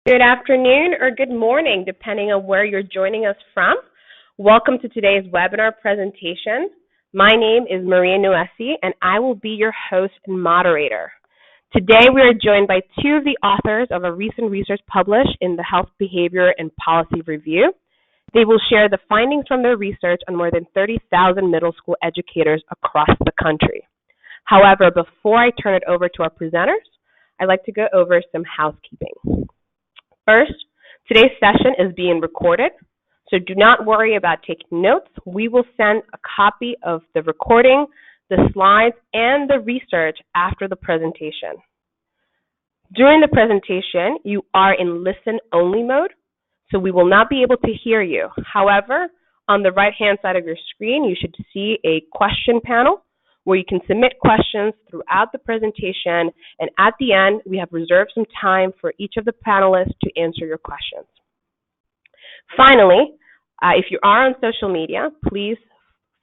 Good afternoon or good morning, depending on where you're joining us from. Welcome to today's webinar presentation. My name is Maria Nuesi, and I will be your host and moderator. Today, we are joined by two of the authors of a recent research published in the Health Behavior and Policy Review. They will share the findings from their research on more than 30,000 middle school educators across the country. However, before I turn it over to our presenters, I'd like to go over some housekeeping. First, today's session is being recorded, so do not worry about taking notes. We will send a copy of the recording, the slides, and the research after the presentation. During the presentation, you are in listen-only mode, so we will not be able to hear you. However, on the right-hand side of your screen, you should see a question panel where you can submit questions throughout the presentation, and at the end, we have reserved some time for each of the panelists to answer your questions. Finally, if you are on social media, please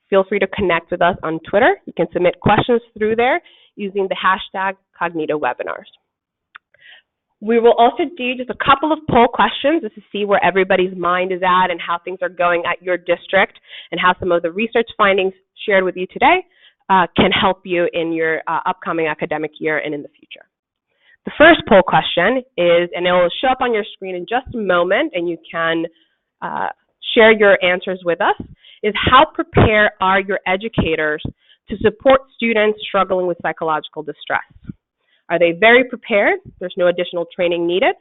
feel free to connect with us on Twitter. You can submit questions through there using the hashtag #CognitoWebinars. We will also do just a couple of poll questions just to see where everybody's mind is at and how things are going at your district and how some of the research findings shared with you today can help you in your upcoming academic year and in the future. The first poll question is, and it will show up on your screen in just a moment, and you can share your answers with us, is how prepared are your educators to support students struggling with psychological distress? Are they very prepared? There's no additional training needed.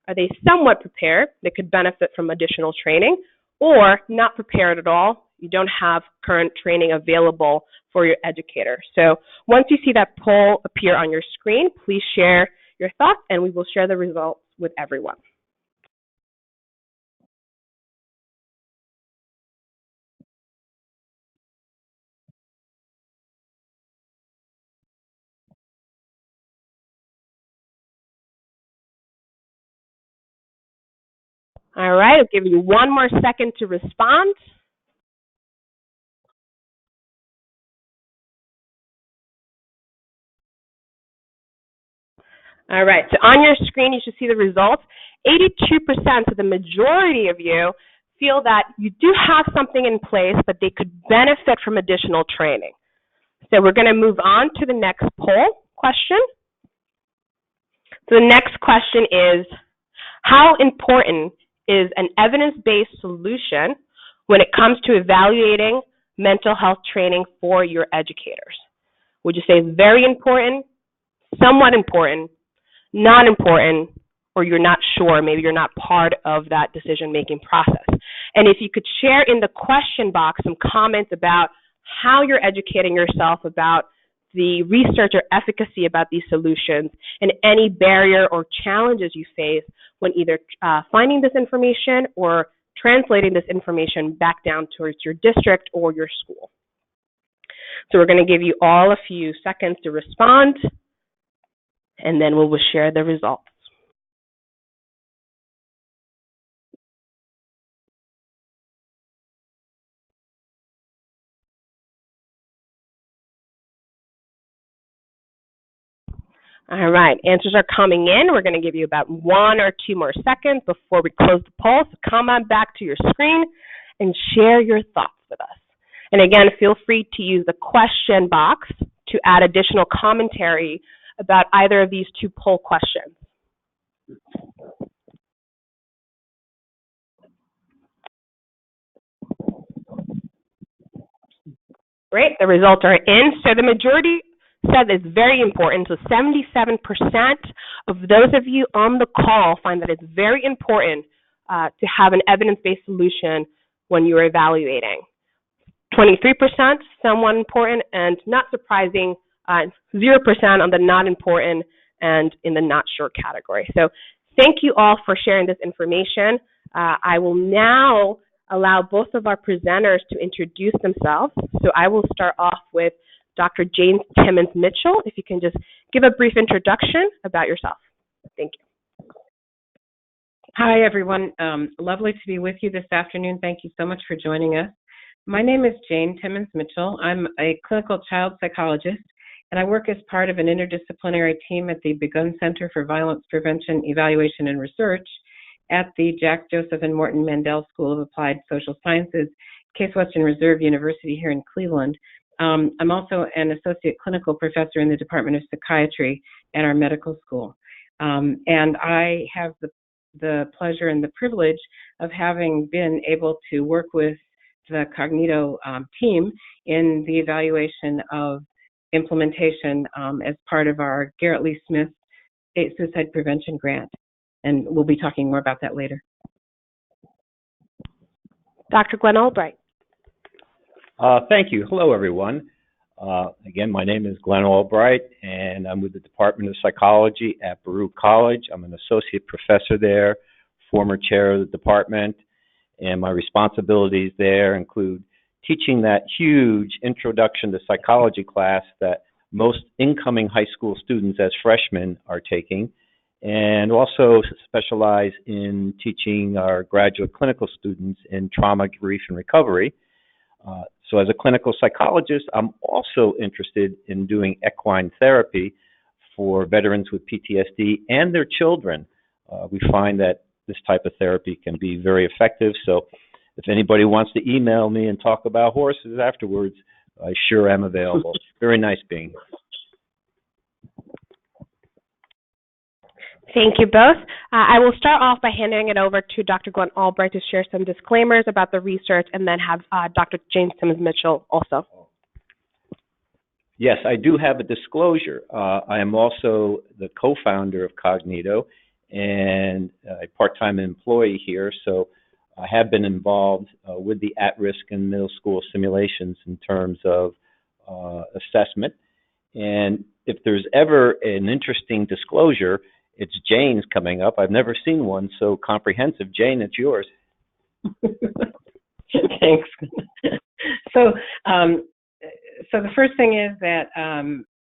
Are they somewhat prepared? They could benefit from additional training, or not prepared at all. You don't have current training available for your educator. So once you see that poll appear on your screen, please share your thoughts, and we will share the results with everyone. All right, I'll give you one more second to respond. All right, so on your screen, you should see the results. 82%, so the majority of you, feel that you do have something in place, but they could benefit from additional training. So we're going to move on to the next poll question. So the next question is, how important is an evidence-based solution when it comes to evaluating mental health training for your educators? Would you say it's very important, somewhat important, not important, or you're not sure, maybe you're not part of that decision-making process? And if you could share in the question box some comments about how you're educating yourself about the research or efficacy about these solutions and any barrier or challenges you face when either finding this information or translating this information back down towards your district or your school. So we're going to give you all a few seconds to respond, and then we will share the results. All right, answers are coming in. We're going to give you about 1 or 2 more seconds before we close the poll. So come on back to your screen and share your thoughts with us. And again, feel free to use the question box to add additional commentary about either of these 2 poll questions. Great, the results are in. So the majority said it's very important. So 77% of those of you on the call find that it's very important to have an evidence-based solution when you're evaluating. 23%, somewhat important, and not surprising, 0% on the not important and in the not sure category. So thank you all for sharing this information. I will now allow both of our presenters to introduce themselves. So I will start off with Dr. Jane Timmons-Mitchell. If you can just give a brief introduction about yourself. Thank you. Hi, everyone. Lovely to be with you this afternoon. Thank you so much for joining us. My name is Jane Timmons-Mitchell. I'm a clinical child psychologist, and I work as part of an interdisciplinary team at the Begun Center for Violence Prevention, Evaluation, and Research at the Jack Joseph and Morton Mandel School of Applied Social Sciences, Case Western Reserve University here in Cleveland. I'm also an associate clinical professor in the Department of Psychiatry at our medical school. And I have the pleasure and the privilege of having been able to work with the Cognito team in the evaluation of implementation as part of our Garrett Lee Smith State Suicide Prevention Grant. And we'll be talking more about that later. Dr. Glenn Albright. Thank you. Hello, everyone. Again, my name is Glenn Albright, and I'm with the Department of Psychology at Baruch College. I'm an associate professor there, former chair of the department, and my responsibilities there include teaching that huge introduction to psychology class that most incoming high school students as freshmen are taking, and also specialize in teaching our graduate clinical students in trauma, grief, and recovery. So as a clinical psychologist, I'm also interested in doing equine therapy for veterans with PTSD and their children. We find that this type of therapy can be very effective. So if anybody wants to email me and talk about horses afterwards, I sure am available. Very nice being here. Thank you both. I will start off by handing it over to Dr. Glenn Albright to share some disclaimers about the research, and then have Dr. James Timmons-Mitchell also. Yes, I do have a disclosure. I am also the co-founder of Cognito and a part-time employee here, so I have been involved with the at-risk and middle school simulations in terms of assessment. And if there's ever an interesting disclosure, it's Jane's coming up. I've never seen one so comprehensive. Jane, it's yours. Thanks. So the first thing is that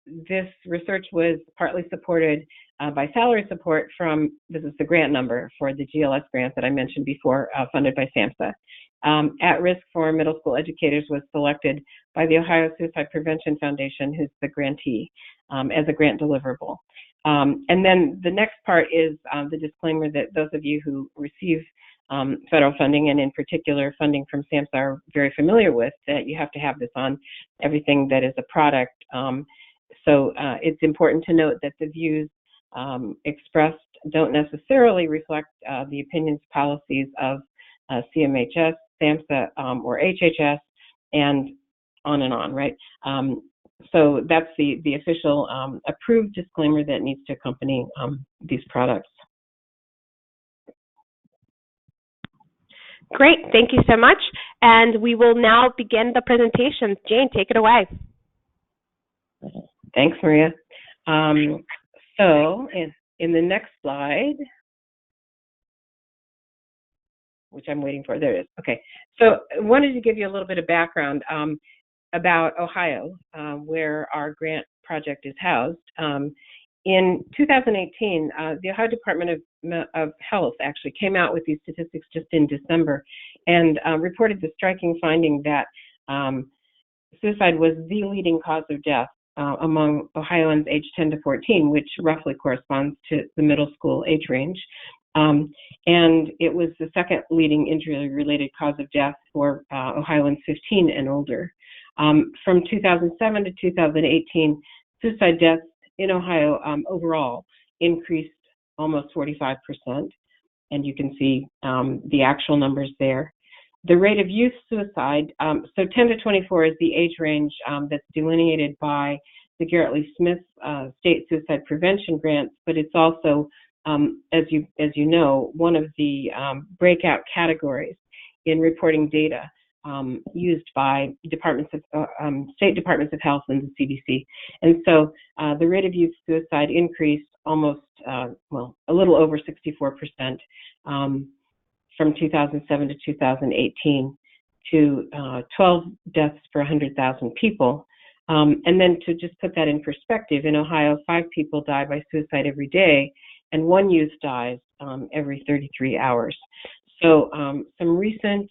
this research was partly supported by salary support from, this is the grant number for the GLS grant that I mentioned before, funded by SAMHSA. At Risk for Middle School Educators was selected by the Ohio Suicide Prevention Foundation, who's the grantee, as a grant deliverable. And then the next part is the disclaimer that those of you who receive federal funding, and in particular funding from SAMHSA, are very familiar with, that you have to have this on everything that is a product. So it's important to note that the views expressed don't necessarily reflect the opinions, policies of CMHS, SAMHSA, or HHS, and on, right? So that's the official approved disclaimer that needs to accompany these products. Great, thank you so much. And we will now begin the presentation. Jane, take it away. Thanks, Maria. So in the next slide, which I'm waiting for, there it is. Okay, so I wanted to give you a little bit of background about Ohio, where our grant project is housed. In 2018, the Ohio Department of Health actually came out with these statistics just in December and reported the striking finding that suicide was the leading cause of death among Ohioans aged 10 to 14, which roughly corresponds to the middle school age range. And it was the second leading injury-related cause of death for Ohioans 15 and older. From 2007 to 2018, suicide deaths in Ohio overall increased almost 45%, and you can see the actual numbers there. The rate of youth suicide, so 10 to 24 is the age range that's delineated by the Garrett Lee Smith State Suicide Prevention Grants, but it's also, as you know, one of the breakout categories in reporting data used by state departments of health and the CDC. And so the rate of youth suicide increased almost, a little over 64% from 2007 to 2018 to 12 deaths per 100,000 people. And then to just put that in perspective, in Ohio, 5 people die by suicide every day, and 1 youth dies every 33 hours. So some recent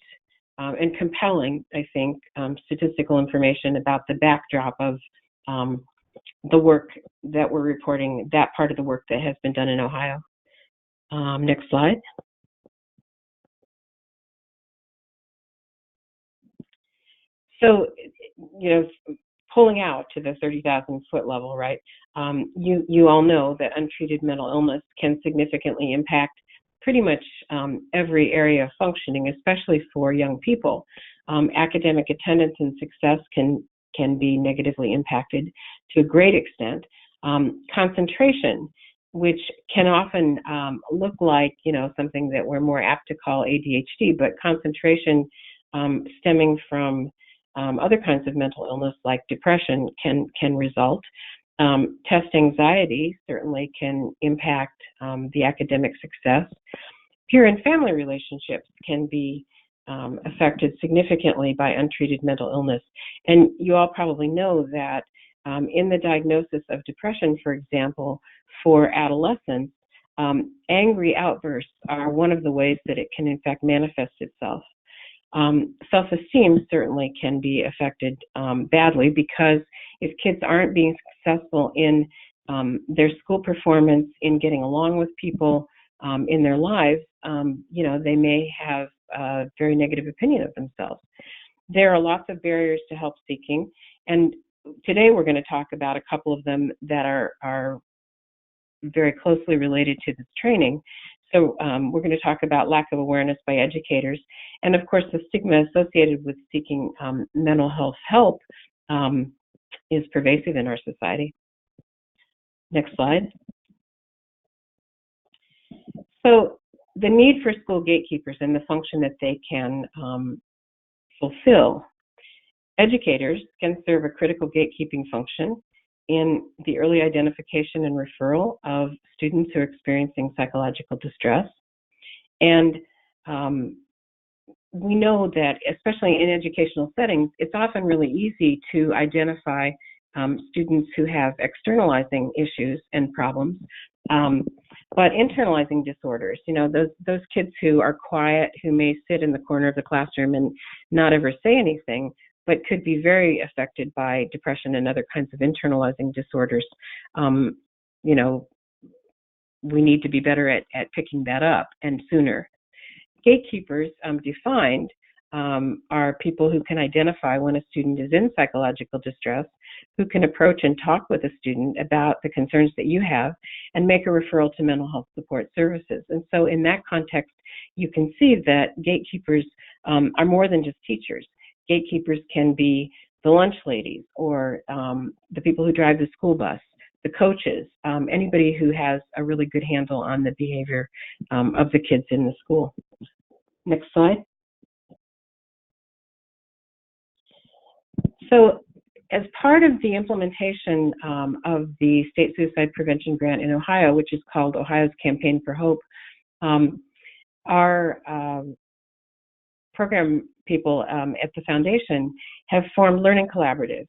and compelling, I think, statistical information about the backdrop of the work that we're reporting, that part of the work that has been done in Ohio. Next slide. So, pulling out to the 30,000-foot level, right? You all know that untreated mental illness can significantly impact pretty much every area of functioning, especially for young people. Academic attendance and success can be negatively impacted to a great extent. Concentration, which can often look like, something that we're more apt to call ADHD, but concentration stemming from other kinds of mental illness like depression can result. Test anxiety certainly can impact the academic success. Peer and family relationships can be affected significantly by untreated mental illness. And you all probably know that in the diagnosis of depression, for example, for adolescents, angry outbursts are one of the ways that it can in fact manifest itself. Self-esteem certainly can be affected badly, because if kids aren't being successful in their school performance, in getting along with people in their lives, they may have a very negative opinion of themselves. There are lots of barriers to help seeking, and today we're going to talk about a couple of them that are very closely related to this training. So we're going to talk about lack of awareness by educators, and of course the stigma associated with seeking mental health help is pervasive in our society. Next slide. So the need for school gatekeepers and the function that they can fulfill. Educators can serve a critical gatekeeping function in the early identification and referral of students who are experiencing psychological distress. And we know that, especially in educational settings, it's often really easy to identify students who have externalizing issues and problems, but internalizing disorders, those kids who are quiet, who may sit in the corner of the classroom and not ever say anything, but could be very affected by depression and other kinds of internalizing disorders. We need to be better at picking that up, and sooner. Gatekeepers, defined, are people who can identify when a student is in psychological distress, who can approach and talk with a student about the concerns that you have, and make a referral to mental health support services. And so in that context, you can see that gatekeepers are more than just teachers. Gatekeepers can be the lunch ladies, or the people who drive the school bus, the coaches, anybody who has a really good handle on the behavior of the kids in the school. Next slide. So as part of the implementation of the State Suicide Prevention Grant in Ohio, which is called Ohio's Campaign for Hope, our program people at the foundation have formed learning collaboratives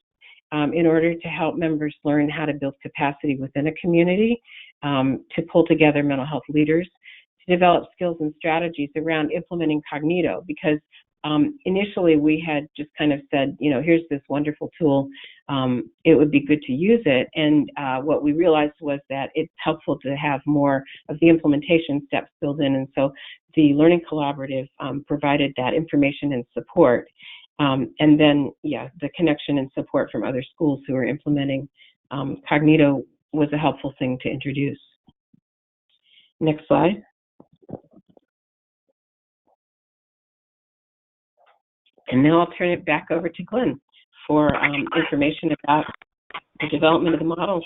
in order to help members learn how to build capacity within a community, to pull together mental health leaders, to develop skills and strategies around implementing Cognito, because initially we had just kind of said, here's this wonderful tool, it would be good to use it, and what we realized was that it's helpful to have more of the implementation steps built in, and so the Learning Collaborative provided that information and support, and then, the connection and support from other schools who are implementing Cognito was a helpful thing to introduce. Next slide. And now I'll turn it back over to Glenn for information about the development of the model.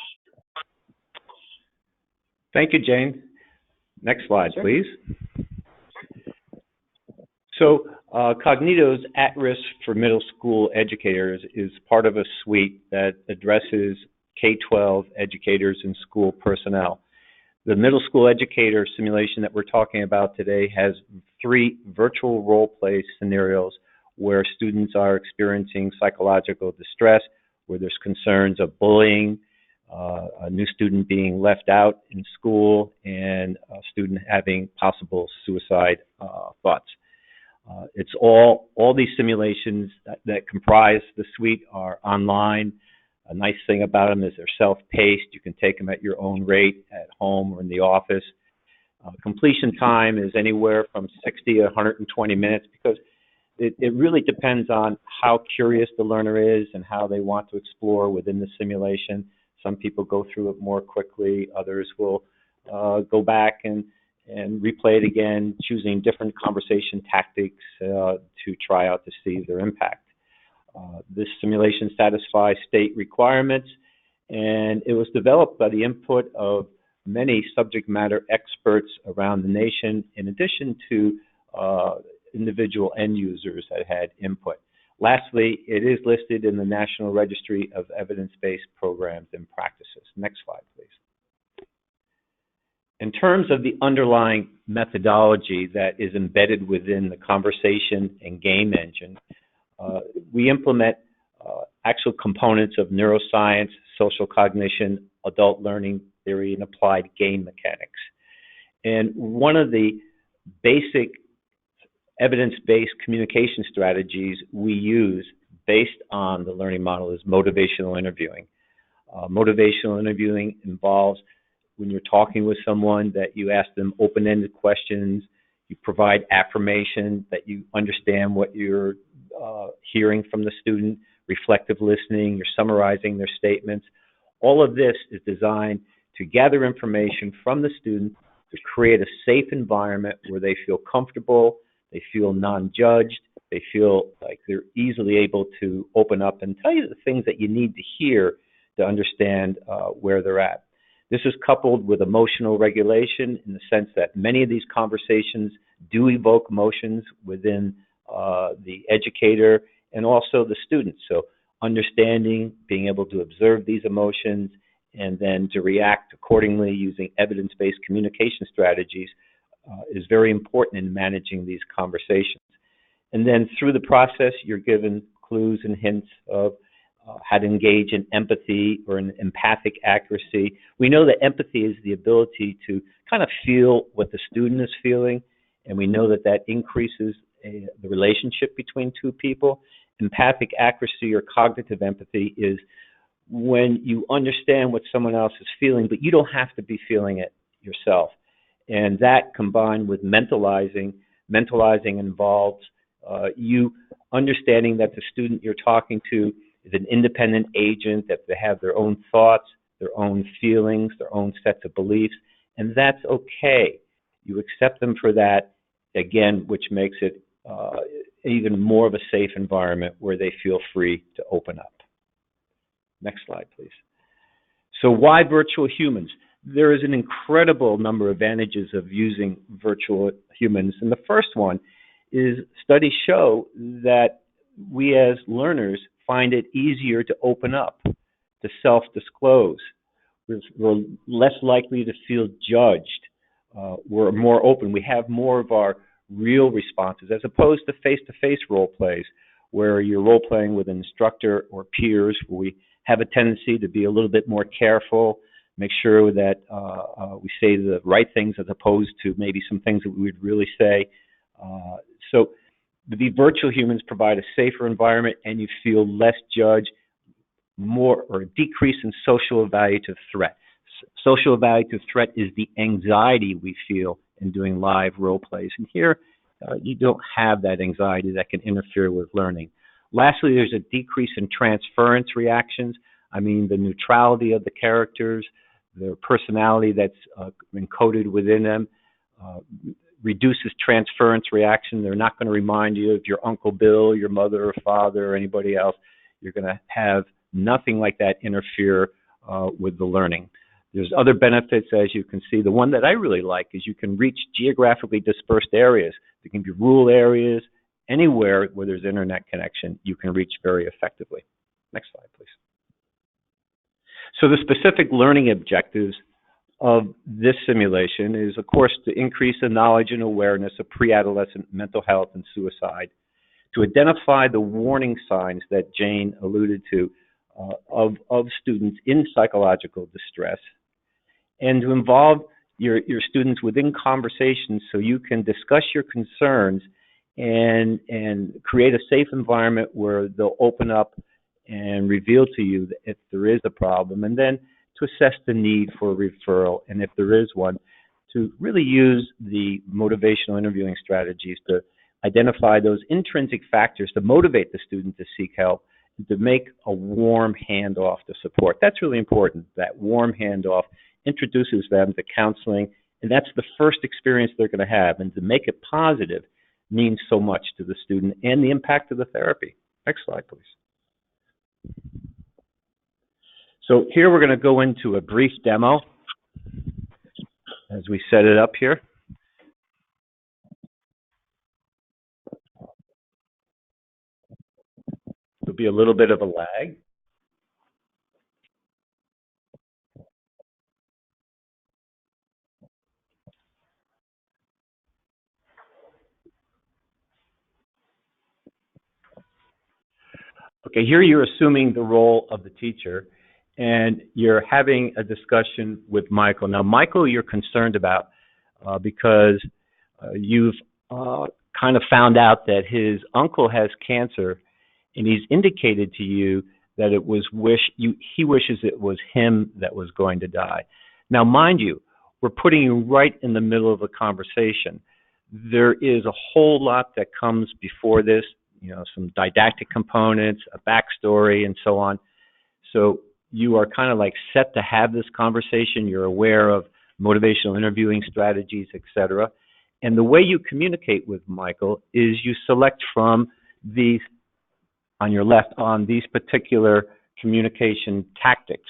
Thank you, Jane. Next slide, Sure. please. So Cognito's At-Risk for Middle School Educators is part of a suite that addresses K-12 educators and school personnel. The middle school educator simulation that we're talking about today has 3 virtual role play scenarios where students are experiencing psychological distress, where there's concerns of bullying, a new student being left out in school, and a student having possible suicide thoughts. It's all these simulations that comprise the suite are online. A nice thing about them is they're self-paced. You can take them at your own rate at home or in the office. Completion time is anywhere from 60 to 120 minutes, because it really depends on how curious the learner is and how they want to explore within the simulation. Some people go through it more quickly. Others will go back and replay it again, choosing different conversation tactics to try out to see their impact. This simulation satisfies state requirements, and it was developed by the input of many subject matter experts around the nation, in addition to individual end users that had input. Lastly, it is listed in the National Registry of Evidence-Based Programs and Practices. Next slide, please. In terms of the underlying methodology that is embedded within the conversation and game engine, we implement actual components of neuroscience, social cognition, adult learning theory, and applied game mechanics. And one of the basic evidence-based communication strategies we use based on the learning model is motivational interviewing. Motivational interviewing involves when you're talking with someone that you ask them open-ended questions, you provide affirmation that you understand what you're hearing from the student, reflective listening, you're summarizing their statements. All of this is designed to gather information from the student to create a safe environment where they feel comfortable, they feel non-judged, they feel like they're easily able to open up and tell you the things that you need to hear to understand where they're at. This is coupled with emotional regulation in the sense that many of these conversations do evoke emotions within the educator and also the student. So understanding, being able to observe these emotions, and then to react accordingly using evidence-based communication strategies is very important in managing these conversations. And then through the process, you're given clues and hints of how to engage in empathy or in empathic accuracy. We know that empathy is the ability to kind of feel what the student is feeling, and we know that that increases the relationship between two people. Empathic accuracy or cognitive empathy is when you understand what someone else is feeling, but you don't have to be feeling it yourself. And that combined with mentalizing involves you understanding that the student you're talking to is an independent agent, that they have their own thoughts, their own feelings, their own sets of beliefs, and that's okay. You accept them for that, again, which makes it even more of a safe environment where they feel free to open up. Next slide, please. So why virtual humans? There is an incredible number of advantages of using virtual humans, and the first one is studies show that we as learners find it easier to open up, to self-disclose. We're less likely to feel judged. We're more open. We have more of our real responses as opposed to face-to-face role plays where you're role playing with an instructor or peers. We have a tendency to be a little bit more careful, make sure that we say the right things as opposed to maybe some things that we would really say. So the virtual humans provide a safer environment and you feel less judged, more or a decrease in social evaluative threat. Social evaluative threat is the anxiety we feel in doing live role plays. And here, you don't have that anxiety that can interfere with learning. Lastly, there's a decrease in transference reactions. I mean, the neutrality of the characters, their personality that's encoded within them, reduces transference reaction. They're not going to remind you of your Uncle Bill, your mother or father, or anybody else. You're going to have nothing like that interfere with the learning. There's other benefits, as you can see. The one that I really like is you can reach geographically dispersed areas. There can be rural areas, anywhere where there's internet connection, you can reach very effectively. Next slide, please. So the specific learning objectives of this simulation is, of course, to increase the knowledge and awareness of pre-adolescent mental health and suicide, to identify the warning signs that Jane alluded to of students in psychological distress, and to involve your students within conversations so you can discuss your concerns and create a safe environment where they'll open up and reveal to you if there is a problem, and then to assess the need for a referral, and if there is one, to really use the motivational interviewing strategies to identify those intrinsic factors to motivate the student to seek help, and to make a warm handoff to support. That's really important. That warm handoff introduces them to counseling, and that's the first experience they're going to have. And to make it positive means so much to the student and the impact of the therapy. Next slide, please. So here we're going to go into a brief demo as we set it up here. There'll be a little bit of a lag. Okay, here you're assuming the role of the teacher, and you're having a discussion with Michael. Now, Michael, you're concerned about because you've kind of found out that his uncle has cancer, and he's indicated to you that he wishes it was him that was going to die. Now, mind you, we're putting you right in the middle of a conversation. There is a whole lot that comes before this, some didactic components, a backstory, and so on. So you are kind of like set to have this conversation. You're aware of motivational interviewing strategies, etc. And the way you communicate with Michael is you select from these, on your left, on these particular communication tactics.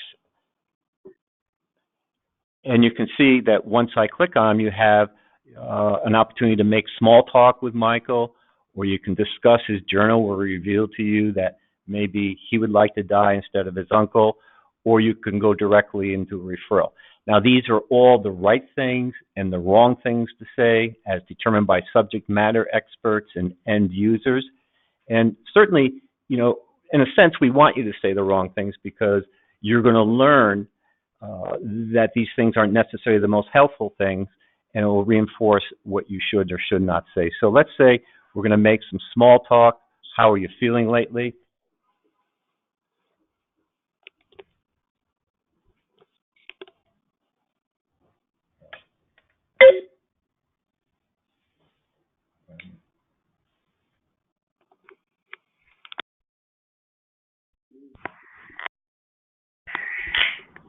And you can see that once I click on them, you have an opportunity to make small talk with Michael, or you can discuss his journal or reveal to you that maybe he would like to die instead of his uncle, or you can go directly into a referral. Now, these are all the right things and the wrong things to say as determined by subject matter experts and end users. And certainly, in a sense, we want you to say the wrong things because you're going to learn that these things aren't necessarily the most helpful things, and it will reinforce what you should or should not say. So let's say we're going to make some small talk. How are you feeling lately?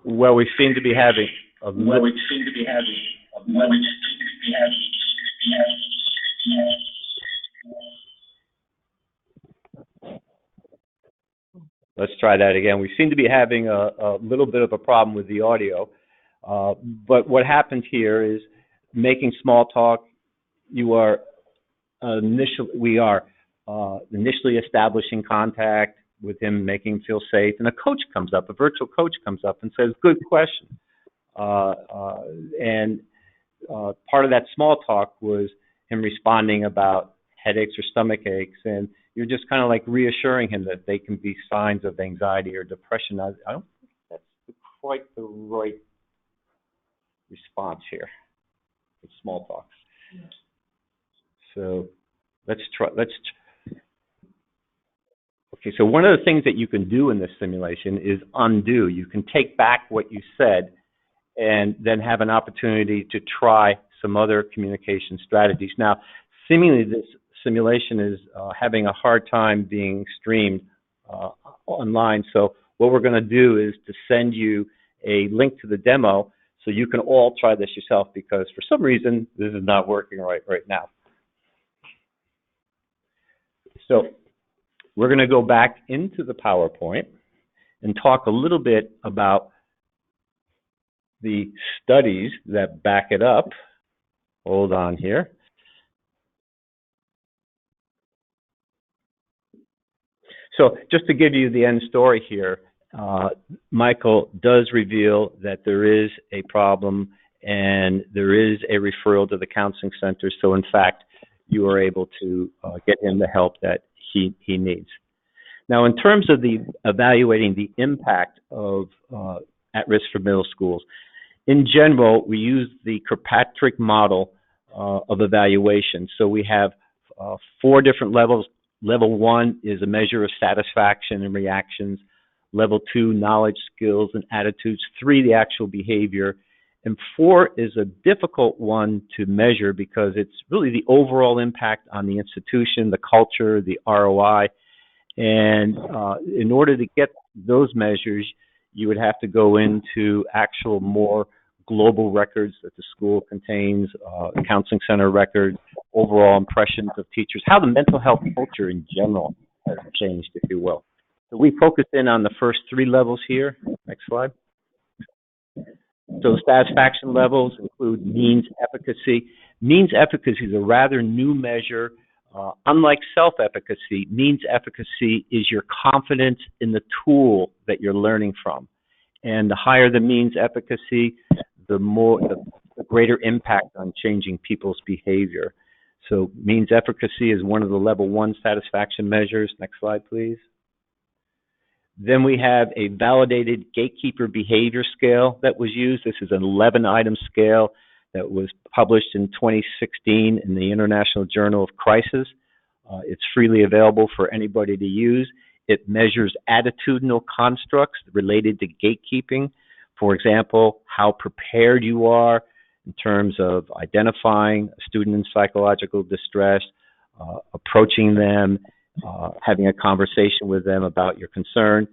Well, we seem to be having Let's try that again. We seem to be having a little bit of a problem with the audio. But what happens here is making small talk. We are initially establishing contact with him, making him feel safe, and a coach comes up, a virtual coach comes up and says, "Good question." And part of that small talk was him responding about headaches or stomach aches, and you're just kind of like reassuring him that they can be signs of anxiety or depression. I don't think that's quite the right response here with small talk. Yeah. So let's try. Okay, so one of the things that you can do in this simulation is undo. You can take back what you said and then have an opportunity to try some other communication strategies. Now, seemingly this simulation is having a hard time being streamed online. So what we're going to do is to send you a link to the demo so you can all try this yourself, because for some reason this is not working right now. So we're going to go back into the PowerPoint and talk a little bit about the studies that back it up. Hold on here. So just to give you the end story here, Michael does reveal that there is a problem and there is a referral to the counseling center. So in fact, you are able to get him the help that he needs. Now, in terms of the evaluating the impact of at risk for middle schools, in general, we use the Kirkpatrick model of evaluation. So we have 4 different levels. Level 1 is a measure of satisfaction and reactions. Level 2, knowledge, skills, and attitudes. 3, the actual behavior. And 4 is a difficult one to measure because it's really the overall impact on the institution, the culture, the ROI. And in order to get those measures, you would have to go into actual more global records that the school contains, counseling center records, overall impressions of teachers, how the mental health culture in general has changed, if you will. So we focus in on the first 3 levels here. Next slide. So satisfaction levels include means efficacy. Means efficacy is a rather new measure. Unlike self-efficacy, means efficacy is your confidence in the tool that you're learning from. And the higher the means efficacy, the greater impact on changing people's behavior. So means efficacy is one of the level 1 satisfaction measures. Next slide, please. Then we have a validated gatekeeper behavior scale that was used. This is an 11-item scale that was published in 2016 in the International Journal of Crisis. It's freely available for anybody to use. It measures attitudinal constructs related to gatekeeping. For example, how prepared you are in terms of identifying a student in psychological distress, approaching them, having a conversation with them about your concern.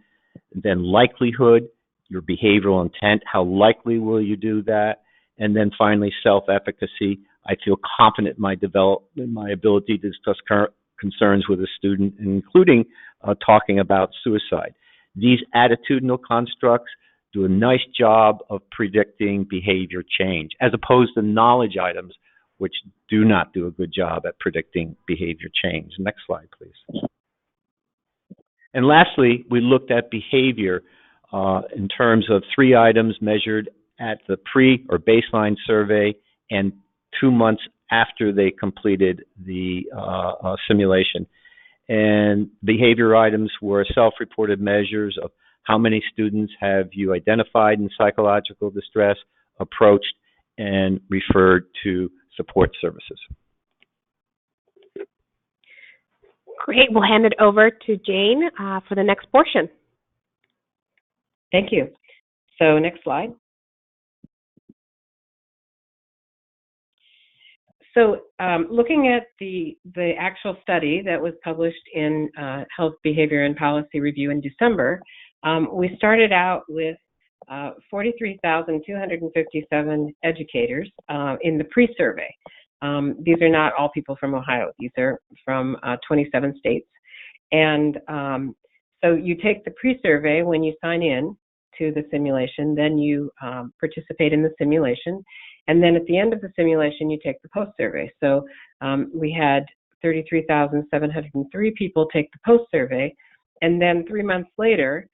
And then likelihood, your behavioral intent, how likely will you do that? And then finally, self-efficacy. I feel confident in my ability to discuss current concerns with a student, including talking about suicide. These attitudinal constructs do a nice job of predicting behavior change, as opposed to knowledge items, which do not do a good job at predicting behavior change. Next slide, please. And lastly, we looked at behavior in terms of 3 items measured at the pre or baseline survey and 2 months after they completed the simulation. And behavior items were self-reported measures of how many students have you identified in psychological distress, approached, and referred to support services. Great. We'll hand it over to Jane for the next portion. Thank you. So next slide. So looking at the actual study that was published in Health, Behavior, and Policy Review in December, we started out with 43,257 educators in the pre-survey. These are not all people from Ohio. These are from 27 states. And so you take the pre-survey when you sign in to the simulation, then you participate in the simulation, and then at the end of the simulation, you take the post-survey. So we had 33,703 people take the post-survey, and then 3 months later,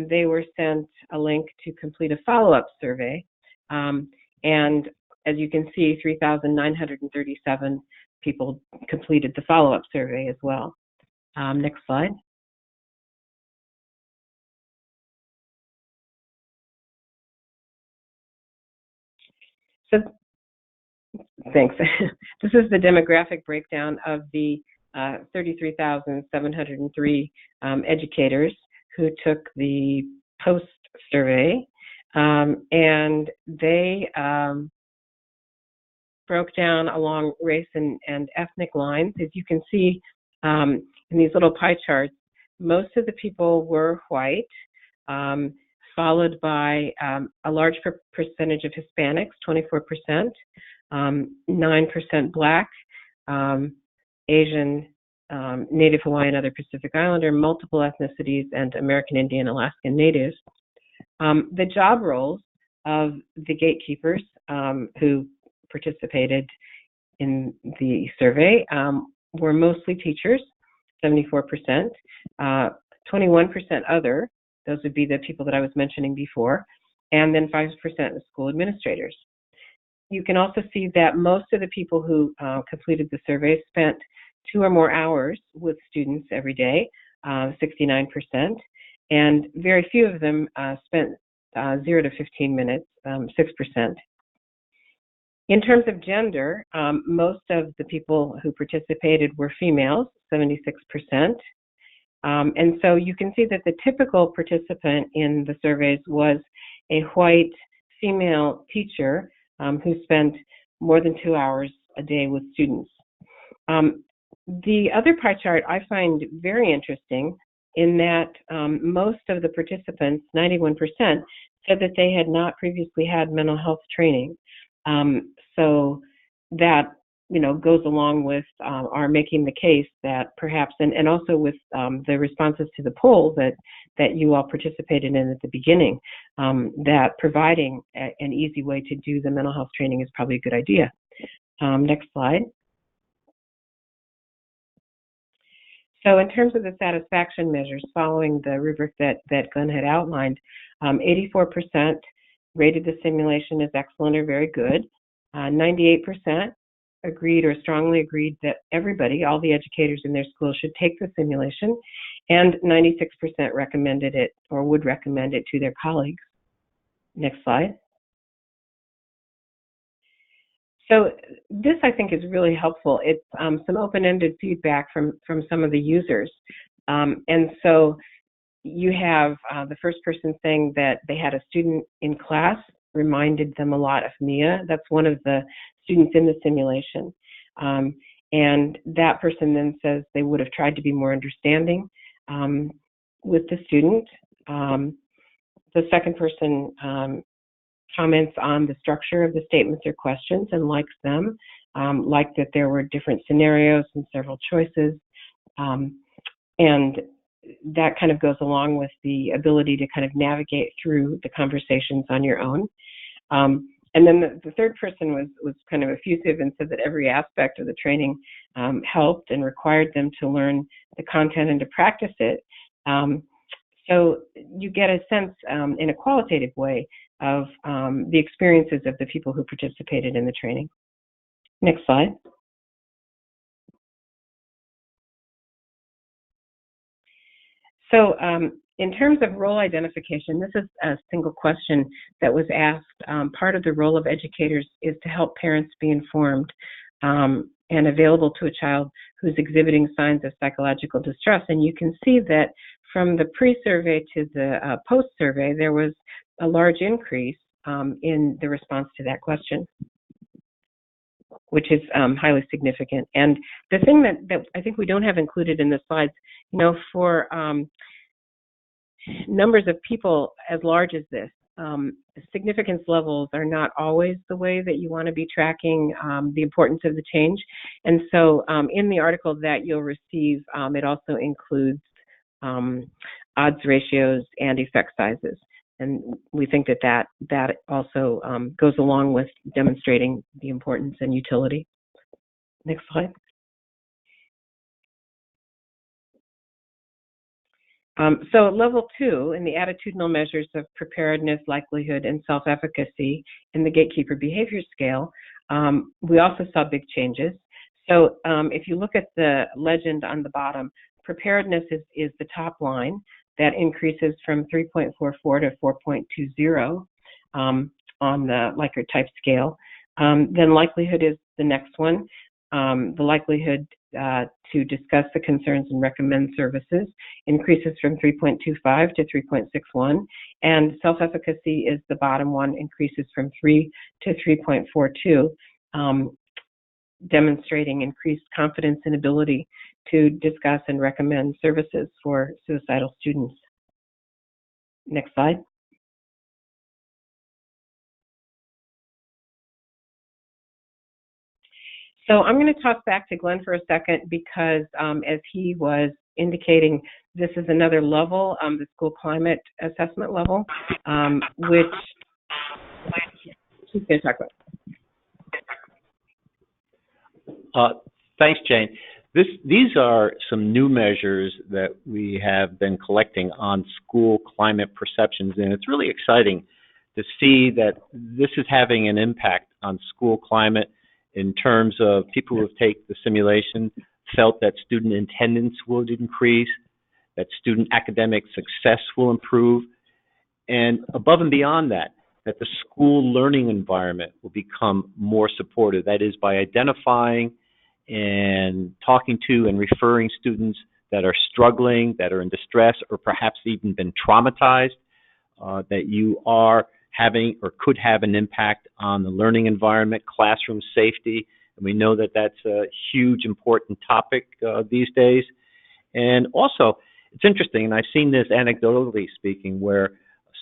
they were sent a link to complete a follow-up survey. And as you can see, 3,937 people completed the follow-up survey as well. Next slide. So, thanks. This is the demographic breakdown of the 33,703 educators who took the post-survey, and they broke down along race and ethnic lines. As you can see in these little pie charts, most of the people were white, followed by a large percentage of Hispanics, 24%, 9% Black, Asian, Native Hawaiian, other Pacific Islander, multiple ethnicities, and American Indian, Alaskan Natives. The job roles of the gatekeepers who participated in the survey were mostly teachers, 74%, 21% other, those would be the people that I was mentioning before, and then 5% school administrators. You can also see that most of the people who completed the survey spent 2 or more hours with students every day, 69%, and very few of them spent 0 to 15 minutes, 6%. In terms of gender, most of the people who participated were females, 76%. And so you can see that the typical participant in the surveys was a white female teacher who spent more than 2 hours a day with students. The other pie chart I find very interesting in that most of the participants, 91%, said that they had not previously had mental health training. So that goes along with our making the case that perhaps, and also with the responses to the poll that you all participated in at the beginning, that providing an easy way to do the mental health training is probably a good idea. Next slide. So in terms of the satisfaction measures following the rubric that Glenn had outlined, 84% rated the simulation as excellent or very good. 98% agreed or strongly agreed that everybody, all the educators in their school, should take the simulation, and 96% recommended it or would recommend it to their colleagues. Next slide. So this, I think, is really helpful. It's some open-ended feedback from some of the users. And so you have the first person saying that they had a student in class, reminded them a lot of Mia. That's one of the students in the simulation. And that person then says they would have tried to be more understanding with the student. The second person comments on the structure of the statements or questions and likes them, liked that there were different scenarios and several choices. And that kind of goes along with the ability to kind of navigate through the conversations on your own. And then the third person was kind of effusive and said that every aspect of the training helped and required them to learn the content and to practice it. So you get a sense in a qualitative way of the experiences of the people who participated in the training. Next slide. So in terms of role identification, this is a single question that was asked. Part of the role of educators is to help parents be informed and available to a child who's exhibiting signs of psychological distress. And you can see that from the pre-survey to the post-survey, there was a large increase in the response to that question, which is highly significant. And the thing that I think we don't have included in the slides, for numbers of people as large as this, significance levels are not always the way that you want to be tracking the importance of the change. And so in the article that you'll receive, it also includes odds ratios and effect sizes. And we think that also goes along with demonstrating the importance and utility. Next slide. So level 2, in the attitudinal measures of preparedness, likelihood, and self-efficacy in the gatekeeper behavior scale, we also saw big changes. So if you look at the legend on the bottom, preparedness is the top line. That increases from 3.44 to 4.20 on the Likert type scale. Then likelihood is the next one. The likelihood to discuss the concerns and recommend services increases from 3.25 to 3.61. And self-efficacy is the bottom one, increases from 3 to 3.42, demonstrating increased confidence and ability to discuss and recommend services for suicidal students. Next slide. So I'm going to toss back to Glenn for a second because as he was indicating, this is another level, the school climate assessment level, which he's going to talk about. Thanks, Jane. These are some new measures that we have been collecting on school climate perceptions, and it's really exciting to see that this is having an impact on school climate in terms of people who have taken the simulation felt that student attendance will increase, that student academic success will improve, and above and beyond that the school learning environment will become more supportive. That is, by identifying and talking to and referring students that are struggling, that are in distress, or perhaps even been traumatized, that you are having or could have an impact on the learning environment, classroom safety, and we know that that's a huge, important topic these days. And also, it's interesting, and I've seen this anecdotally speaking, where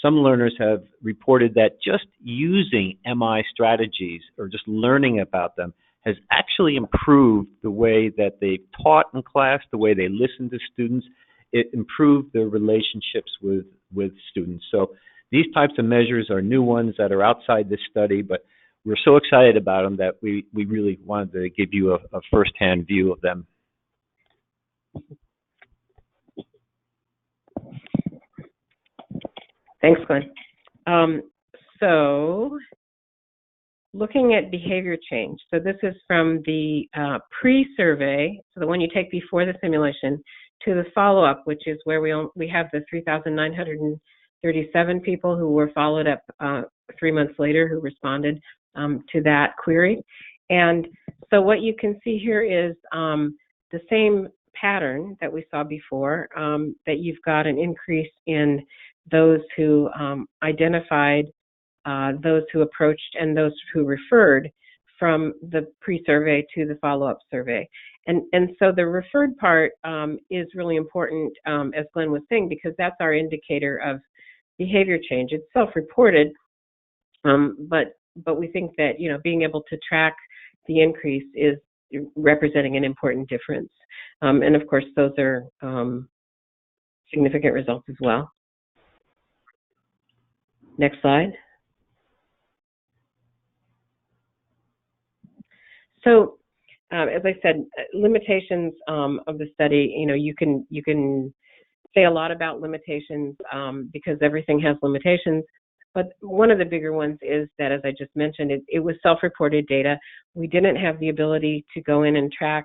some learners have reported that just using MI strategies or just learning about them has actually improved the way that they've taught in class, the way they listen to students. It improved their relationships with students. So these types of measures are new ones that are outside this study, but we're so excited about them that we really wanted to give you a firsthand view of them. Thanks, Glenn. So looking at behavior change. So this is from the pre-survey, so the one you take before the simulation, to the follow-up, which is where we have the 3,937 people who were followed up 3 months later who responded to that query. And so what you can see here is the same pattern that we saw before, that you've got an increase in those who identified, those who approached, and those who referred from the pre-survey to the follow-up survey. And so the referred part is really important, as Glenn was saying, because that's our indicator of behavior change. It's self-reported, but we think that, you know, being able to track the increase is representing an important difference. And of course, those are significant results as well. Next slide. So, as I said, limitations of the study. You know, you can say a lot about limitations because everything has limitations. But one of the bigger ones is that, as I just mentioned, it was self-reported data. We didn't have the ability to go in and track,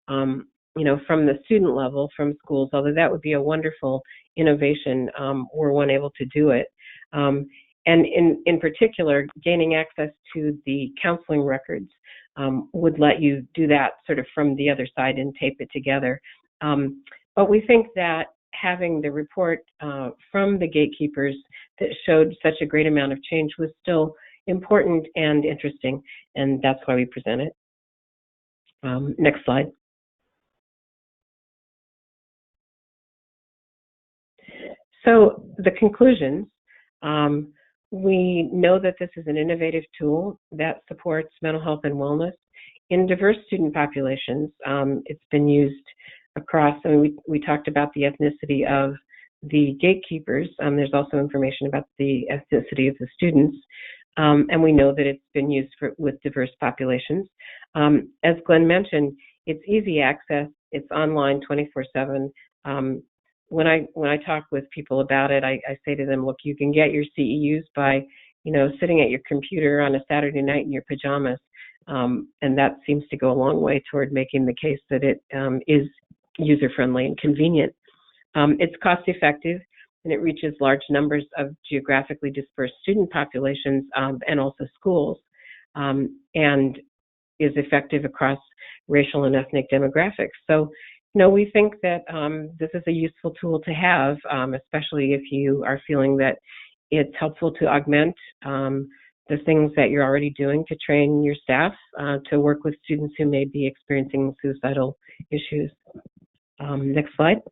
you know, from the student level from schools. Although that would be a wonderful innovation were one able to do it. And in particular, gaining access to the counseling records would let you do that sort of from the other side and tape it together. But we think that having the report from the gatekeepers that showed such a great amount of change was still important and interesting, and that's why we present it. Next slide. So the conclusions. We know that this is an innovative tool that supports mental health and wellness in diverse student populations. It's been used across, I mean, we talked about the ethnicity of the gatekeepers. There's also information about the ethnicity of the students. And we know that it's been used with diverse populations. As Glenn mentioned, it's easy access. It's online 24/7. When I talk with people about it, I say to them, look, you can get your CEUs by, you know, sitting at your computer on a Saturday night in your pajamas, and that seems to go a long way toward making the case that it is user-friendly and convenient. It's cost-effective, and it reaches large numbers of geographically dispersed student populations and also schools, and is effective across racial and ethnic demographics. So, you know, we think that this is a useful tool to have, especially if you are feeling that it's helpful to augment the things that you're already doing to train your staff to work with students who may be experiencing suicidal issues. Next slide.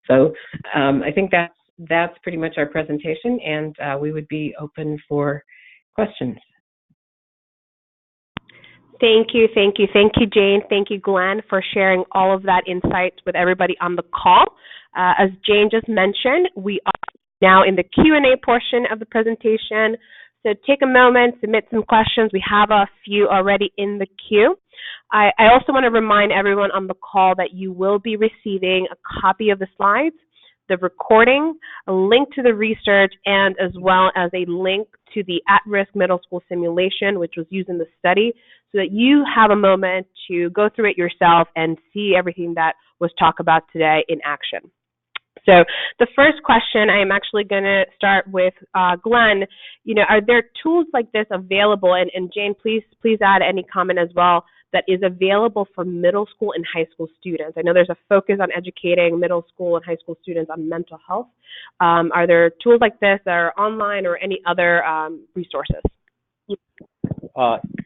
So I think that's pretty much our presentation, and we would be open for questions. Thank you, Jane. Thank you, Glenn, for sharing all of that insight with everybody on the call. As Jane just mentioned, we are now in the Q&A portion of the presentation. So take a moment, submit some questions. We have a few already in the queue. I also want to remind everyone on the call that you will be receiving a copy of the slides, the recording, a link to the research, and as well as a link to the at-risk middle school simulation, which was used in the study, so that you have a moment to go through it yourself and see everything that was talked about today in action. So the first question, I am actually going to start with Glenn. You know, are there tools like this available? And Jane, please add any comment as well that is available for middle school and high school students? I know there's a focus on educating middle school and high school students on mental health. Are there tools like this that are online or any other resources?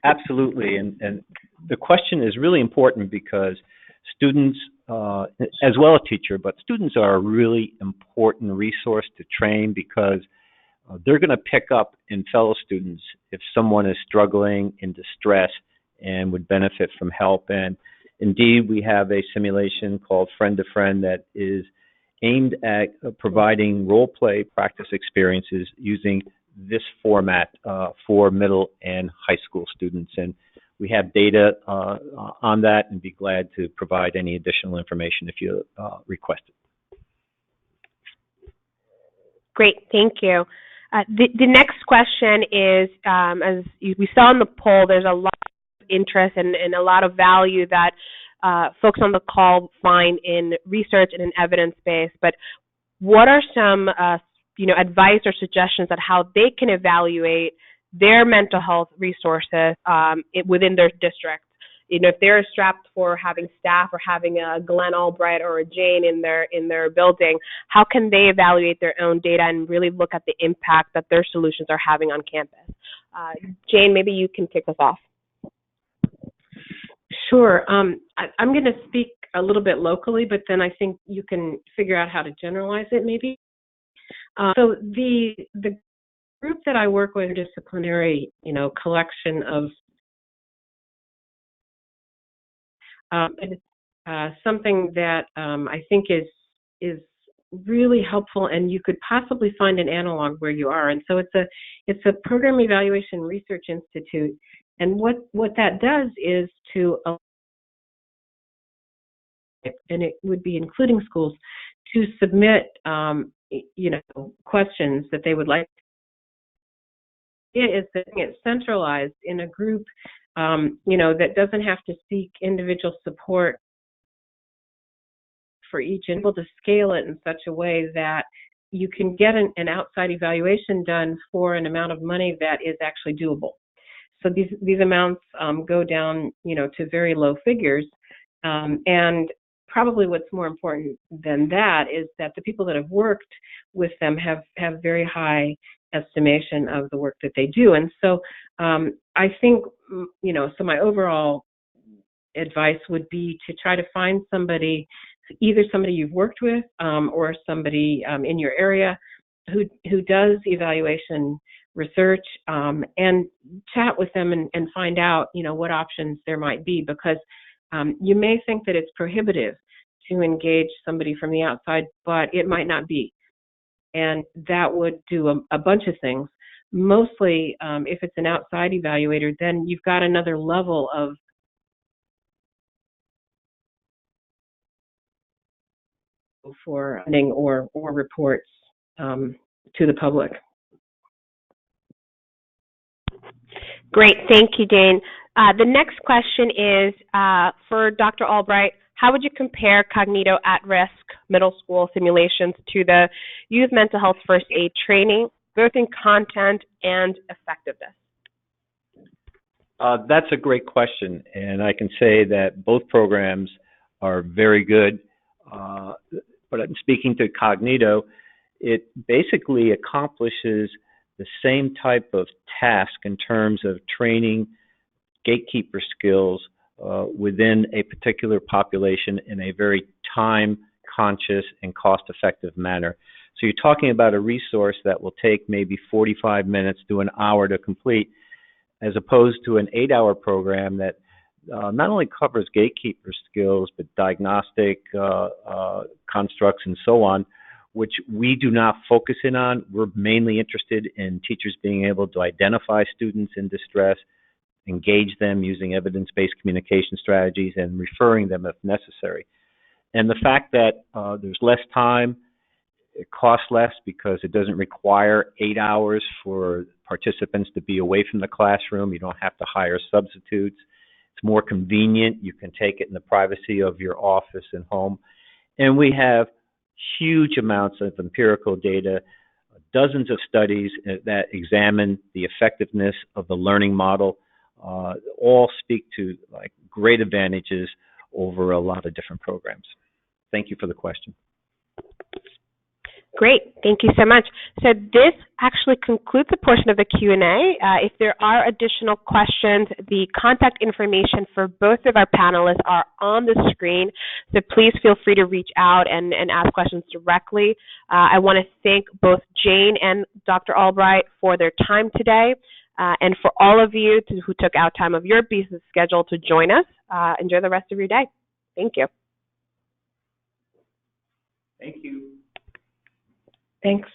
Absolutely, and the question is really important because students, as well as teacher, but students are a really important resource to train because they're going to pick up in fellow students if someone is struggling in distress and would benefit from help. And indeed, we have a simulation called Friend to Friend that is aimed at providing role play practice experiences using this format for middle and high school students. And we have data on that and be glad to provide any additional information if you request it. Great, thank you. The next question is, as we saw in the poll, there's a lot of interest and a lot of value that folks on the call find in research and in evidence base. But what are some advice or suggestions on how they can evaluate their mental health resources within their district? If they're strapped for having staff or having a Glenn Albright or a Jane in their building, how can they evaluate their own data and really look at the impact that their solutions are having on campus? Jane, maybe you can kick us off. Sure. I'm going to speak a little bit locally, but then I think you can figure out how to generalize it maybe. So the group that I work with, disciplinary, collection of something that I think is really helpful, and you could possibly find an analog where you are. And so it's a Program Evaluation Research Institute, and what that does is and it would be including schools, to submit questions that they would like. It is that it's centralized in a group that doesn't have to seek individual support for each, and able to scale it in such a way that you can get an outside evaluation done for an amount of money that is actually doable. So these amounts go down, to very low figures, and probably what's more important than that is that the people that have worked with them have very high estimation of the work that they do. And so I think, so my overall advice would be to try to find somebody, either somebody you've worked with or somebody in your area who does evaluation research, and chat with them and find out, what options there might be, because you may think that it's prohibitive to engage somebody from the outside, but it might not be. And that would do a bunch of things. Mostly, if it's an outside evaluator, then you've got another level of for funding or reports to the public. Great, thank you, Jane. The next question is for Dr. Albright. How would you compare Cognito at-risk middle school simulations to the youth mental health first aid training, both in content and effectiveness? That's a great question, and I can say that both programs are very good. But I'm speaking to Cognito, it basically accomplishes the same type of task in terms of training gatekeeper skills within a particular population in a very time-conscious and cost-effective manner. So you're talking about a resource that will take maybe 45 minutes to an hour to complete, as opposed to an 8-hour program that not only covers gatekeeper skills, but diagnostic constructs and so on, which we do not focus in on. We're mainly interested in teachers being able to identify students in distress, engage them using evidence-based communication strategies, and referring them if necessary. And the fact that there's less time, it costs less because it doesn't require 8 hours for participants to be away from the classroom. You don't have to hire substitutes. It's more convenient. You can take it in the privacy of your office and home. And we have huge amounts of empirical data, dozens of studies that examine the effectiveness of the learning model, all speak to like great advantages over a lot of different programs. Thank you for the question. Great. Thank you so much. So this actually concludes the portion of the Q&A. If there are additional questions, the contact information for both of our panelists are on the screen, so please feel free to reach out and ask questions directly. I want to thank both Jane and Dr. Albright for their time today, and for all of you who took out time of your busy schedule to join us. Enjoy the rest of your day. Thank you. Thank you. Thanks.